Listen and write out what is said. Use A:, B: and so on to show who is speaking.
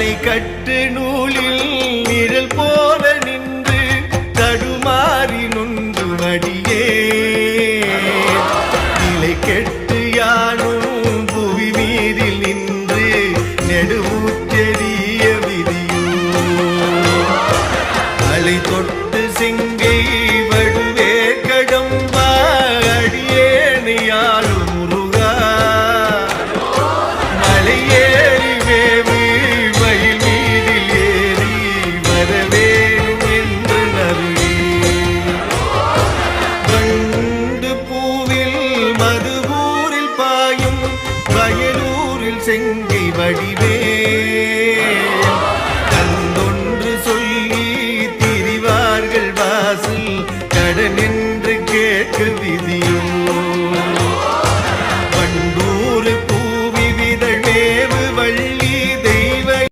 A: கட்டு நூலில் நிழல் போல நின்று தடுமாறி நொன்று மடியே நிலை கெட்டு யானும் புவி மீதில் நின்று நெடுமூற்றெறிய விதியோ அலை தொட்டு செங்க